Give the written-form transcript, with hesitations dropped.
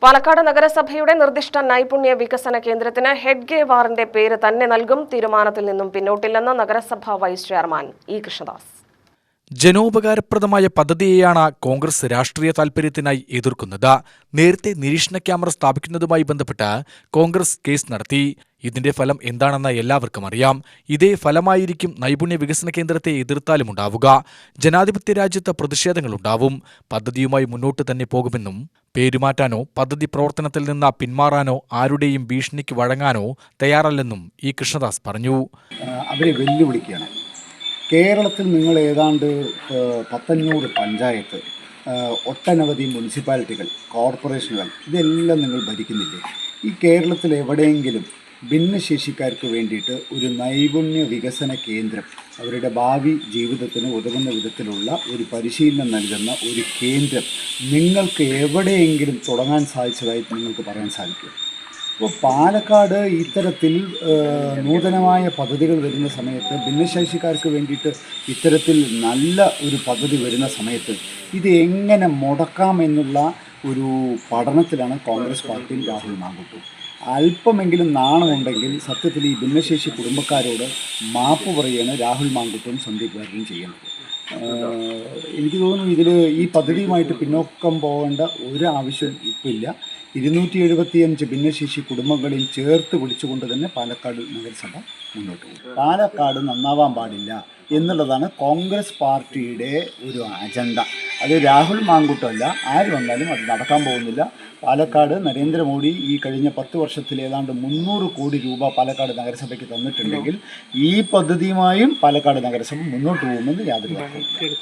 പാലക്കാട് നഗരസഭയുടെ നിർദ്ദിഷ്ട നൈപുണ്യ വികസന കേന്ദ്രത്തിന് ഹെഡ്ഗേവാറിന്റെ പേര് തന്നെ നൽകും. തീരുമാനത്തിൽ നിന്നും പിന്നോട്ടില്ലെന്ന് നഗരസഭാ വൈസ് ചെയർമാൻ ഇ കൃഷ്ണദാസ്. ജനോപകാരപ്രദമായ പദ്ധതിയെയാണ് കോൺഗ്രസ് രാഷ്ട്രീയ താൽപര്യത്തിനായി എതിർക്കുന്നത്. നേരത്തെ നിരീക്ഷണ ക്യാമറ സ്ഥാപിക്കുന്നതുമായി ബന്ധപ്പെട്ട് കോൺഗ്രസ് കേസ് നടത്തി. ഇതിന്റെ ഫലം എന്താണെന്ന് എല്ലാവർക്കും അറിയാം. ഇതേ ഫലമായിരിക്കും നൈപുണ്യ വികസന കേന്ദ്രത്തെ എതിർത്താലും ഉണ്ടാവുക. ജനാധിപത്യ രാജ്യത്ത് പ്രതിഷേധങ്ങളുണ്ടാവും. പദ്ധതിയുമായി മുന്നോട്ട് തന്നെ പോകുമെന്നും പേരുമാറ്റാനോ പദ്ധതി പ്രവർത്തനത്തിൽ നിന്ന് പിന്മാറാനോ ആരുടെയും ഭീഷണിക്ക് വഴങ്ങാനോ തയ്യാറല്ലെന്നും ഇ കൃഷ്ണദാസ് പറഞ്ഞു. അവരെ വെല്ലുവിളിക്കുകയാണ്. കേരളത്തിൽ നിങ്ങൾ ഏതാണ്ട് 500 പഞ്ചായത്ത്, ഒട്ടനവധി മുനിസിപ്പാലിറ്റികൾ, കോർപ്പറേഷനുകൾ ഇതെല്ലാം നിങ്ങൾ ഭരിക്കുന്നില്ലേ? ഈ കേരളത്തിൽ എവിടെയെങ്കിലും ഭിന്നശേഷിക്കാർക്ക് വേണ്ടിയിട്ട് ഒരു നൈപുണ്യ വികസന കേന്ദ്രം, അവരുടെ ഭാവി ജീവിതത്തിന് ഉതകുന്ന വിധത്തിലുള്ള ഒരു പരിശീലനം നൽകുന്ന ഒരു കേന്ദ്രം നിങ്ങൾക്ക് എവിടെയെങ്കിലും തുടങ്ങാൻ സാധിച്ചതായിട്ട് നിങ്ങൾക്ക് പറയാൻ സാധിക്കും? അപ്പോൾ പാലക്കാട് ഇത്തരത്തിൽ നൂതനമായ പദ്ധതികൾ വരുന്ന സമയത്ത്, ഭിന്നശേഷിക്കാർക്ക് വേണ്ടിയിട്ട് ഇത്തരത്തിൽ നല്ല ഒരു പദ്ധതി വരുന്ന സമയത്ത് ഇത് എങ്ങനെ മുടക്കാമെന്നുള്ള ഒരു പഠനത്തിലാണ് കോൺഗ്രസ് പാർട്ടിയും രാഹുൽ മാങ്കൂട്ടും. അല്പമെങ്കിലും നാണമുണ്ടെങ്കിൽ സത്യത്തിൽ ഈ ഭിന്നശേഷി കുടുംബക്കാരോട് മാപ്പ് പറയുകയാണ് രാഹുൽ മാങ്കൂട്ടും സന്ദീപ് വാര്യരും ചെയ്യുന്നത്. എനിക്ക് തോന്നുന്നു ഇതിൽ ഈ പദ്ധതിയുമായിട്ട് പിന്നോക്കം പോകേണ്ട ഒരു ആവശ്യം ഇപ്പോൾ ഇല്ല. 275 ഭിന്നശേഷി കുടുംബങ്ങളിൽ ചേർത്ത് പിടിച്ചുകൊണ്ട് തന്നെ പാലക്കാട് നഗരസഭ മുന്നോട്ട് പോകും. പാലക്കാട് നന്നാവാൻ പാടില്ല എന്നുള്ളതാണ് കോൺഗ്രസ് പാർട്ടിയുടെ ഒരു അജണ്ട. അത് രാഹുൽ മാങ്കൂട്ടമല്ല, ആര് വന്നാലും അത് നടക്കാൻ പോകുന്നില്ല. പാലക്കാട് നരേന്ദ്രമോദി ഈ കഴിഞ്ഞ 10 വർഷത്തിൽ ഏതാണ്ട് 300 കോടി രൂപ പാലക്കാട് നഗരസഭയ്ക്ക് തന്നിട്ടുണ്ടെങ്കിൽ ഈ പദ്ധതിയുമായും പാലക്കാട് നഗരസഭ മുന്നോട്ട് പോകുമെന്ന് യാതൊരു തർക്കവുമില്ല.